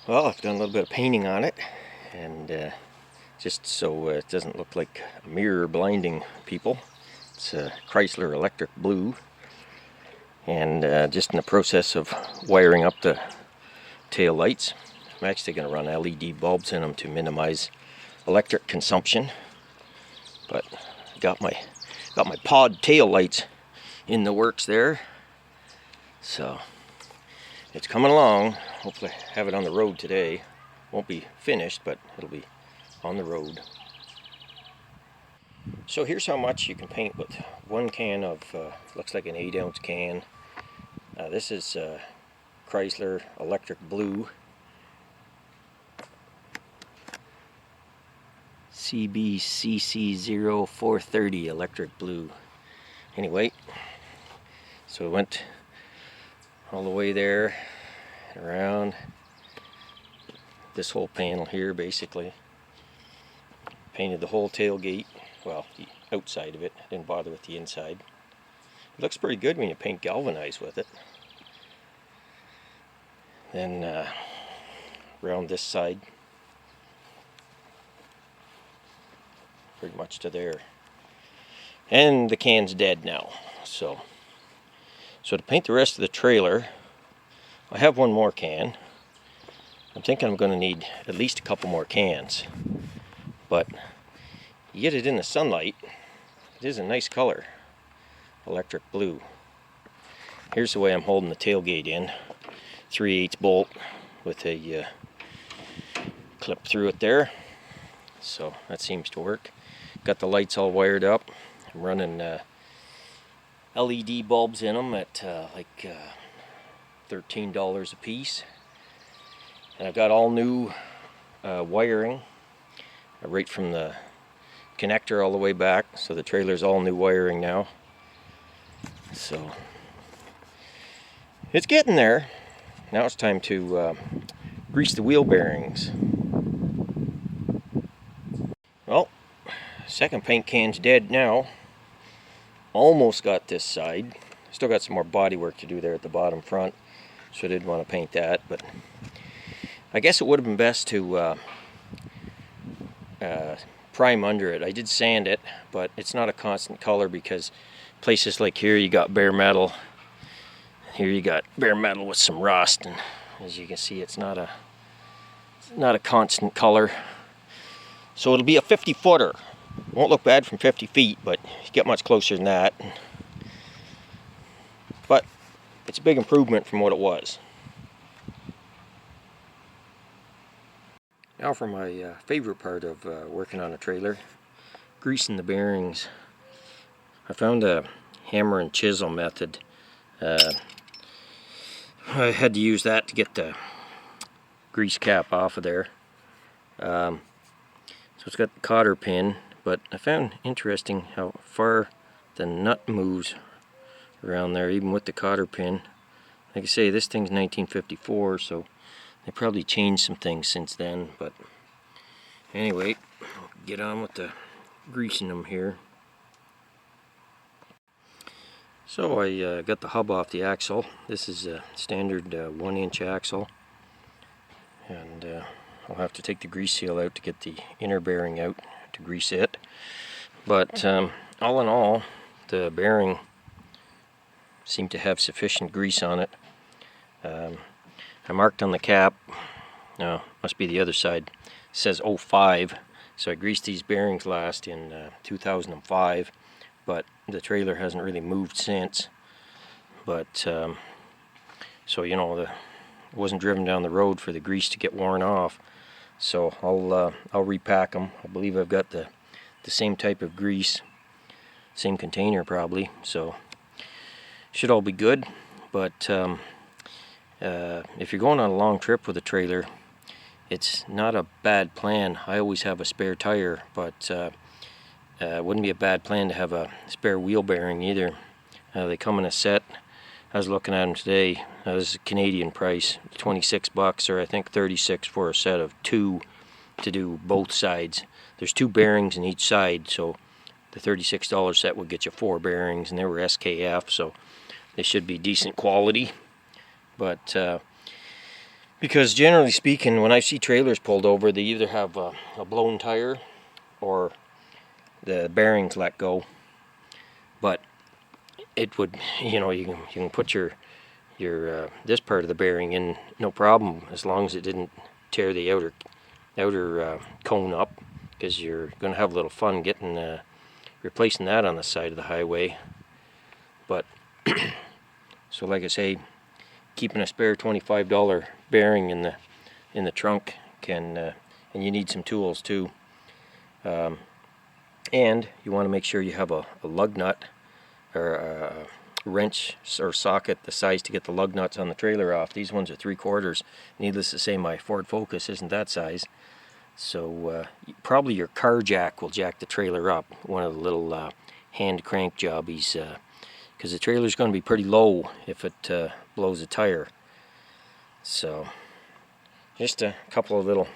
Well, I've done a little bit of painting on it, and just so it doesn't look like a mirror blinding people. It's a Chrysler Electric Blue, and just in the process of wiring up the tail lights. I'm actually going to run LED bulbs in them to minimize electric consumption. But got my pod tail lights in the works there, so it's coming along. Hopefully have it on the road today. Won't be finished, but it'll be on the road. So here's how much you can paint with one can of looks like an 8-ounce can. This is Chrysler Electric Blue CBCC0430 Electric Blue. Anyway, so we went all the way there, around this whole panel here basically. Painted the whole tailgate, well, the outside of it. I didn't bother with the inside. It looks pretty good when you paint galvanized with it. Then around this side, pretty much to there. And the can's dead now. So to paint the rest of the trailer, I have one more can. I'm thinking I'm going to need at least a couple more cans. But you get it in the sunlight, it is a nice color, electric blue. Here's the way I'm holding the tailgate in. 3/8 bolt with a clip through it there. So that seems to work. Got the lights all wired up. I'm running LED bulbs in them at like $13 a piece. And I've got all new wiring right from the connector all the way back, so the trailer's all new wiring now. So it's getting there. Now it's time to grease the wheel bearings. Well, second paint can's dead now. Almost got this side. Still got some more body work to do there at the bottom front, so I did want to paint that, but I guess it would have been best to prime under it. I did sand it, but it's not a constant color because places like here you got bare metal. Here you got bare metal with some rust, and as you can see, it's not a constant color. So it'll be a 50-footer. Won't look bad from 50 feet, but you get much closer than that. But it's a big improvement from what it was. Now for my favorite part of working on a trailer, greasing the bearings. I found a hammer and chisel method. I had to use that to get the grease cap off of there. So it's got the cotter pin, but I found interesting how far the nut moves around there, even with the cotter pin. Like I say, this thing's 1954, so they probably changed some things since then, but anyway, get on with the greasing them here. So I got the hub off the axle. This is a standard 1-inch axle, and I'll have to take the grease seal out to get the inner bearing out to grease it. But all in all, the bearing seemed to have sufficient grease on it. I marked on the cap, no, must be the other side, it says 05, so I greased these bearings last in 2005, but the trailer hasn't really moved since. But so you know, it wasn't driven down the road for the grease to get worn off, so I'll repack them. I believe I've got the same type of grease, same container probably, so should all be good. But if you're going on a long trip with a trailer, it's not a bad plan. I always have a spare tire, but it wouldn't be a bad plan to have a spare wheel bearing either. They come in a set. I was looking at them today. This is a Canadian price, $26, or I think 36 for a set of 2 to do both sides. There's 2 bearings in each side, so the $36 set would get you 4 bearings, and they were SKF, so they should be decent quality. But Because generally speaking, when I see trailers pulled over, they either have a blown tire or the bearings let go. But it would, you can put your this part of the bearing in no problem, as long as it didn't tear the outer cone up, because you're going to have a little fun getting replacing that on the side of the highway. But so like I say, keeping a spare $25 bearing in the trunk can, and you need some tools too. And you want to make sure you have a lug nut or a wrench or socket the size to get the lug nuts on the trailer off. These ones are 3/4. Needless to say, my Ford Focus isn't that size. So probably your car jack will jack the trailer up. One of the little hand crank jobbies, because the trailer's going to be pretty low if it blows a tire. So just a couple of little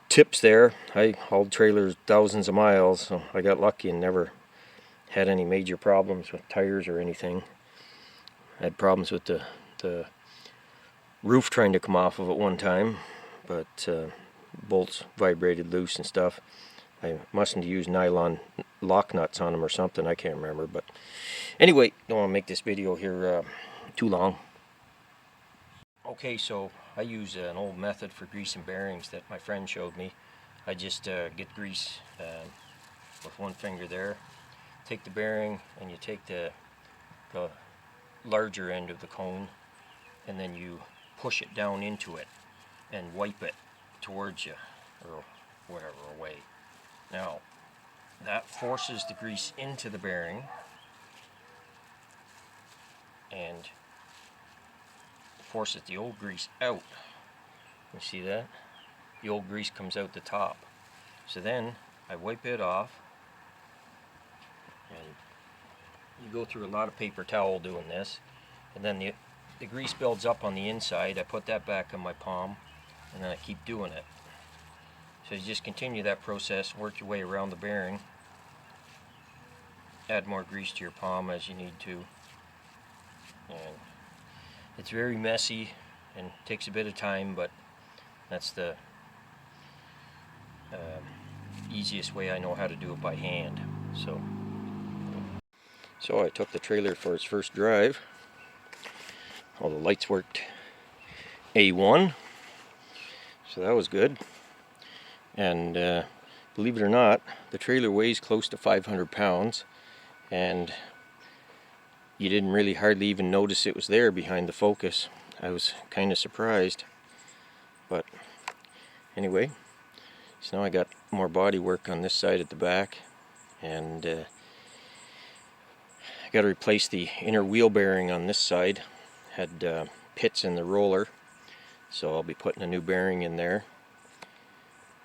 tips there. I hauled trailers thousands of miles, so I got lucky and never had any major problems with tires or anything. I had problems with the roof trying to come off of it one time, but bolts vibrated loose and stuff. I mustn't use nylon lock nuts on them or something, I can't remember. But anyway, don't want to make this video here too long. Okay, so I use an old method for greasing bearings that my friend showed me. I just get grease with one finger there. Take the bearing and you take the larger end of the cone, and then you push it down into it and wipe it towards you, or whatever, away. Now that forces the grease into the bearing and forces the old grease out. You see that? The old grease comes out the top. So then I wipe it off, and you go through a lot of paper towel doing this, and then the grease builds up on the inside. I put that back on my palm, and then I keep doing it. So you just continue that process, work your way around the bearing, add more grease to your palm as you need to. And it's very messy and takes a bit of time, but that's the easiest way I know how to do it by hand. So I took the trailer for its first drive. All the lights worked A1, so that was good. And believe it or not, the trailer weighs close to 500 pounds, and you didn't really hardly even notice it was there behind the Focus. I was kind of surprised. But anyway, so now I got more body work on this side at the back, and I got to replace the inner wheel bearing on this side. Had pits in the roller, so I'll be putting a new bearing in there.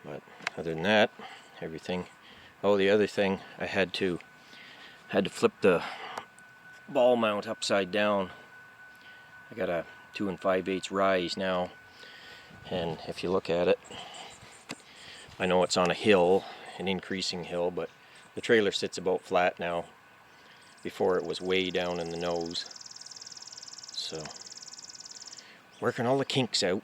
But other than that, everything. Oh, the other thing, I had to flip the ball mount upside down. I got a 2 5/8 rise now, and if you look at it, I know it's on a hill, an increasing hill, but the trailer sits about flat now. Before it was way down in the nose. So working all the kinks out.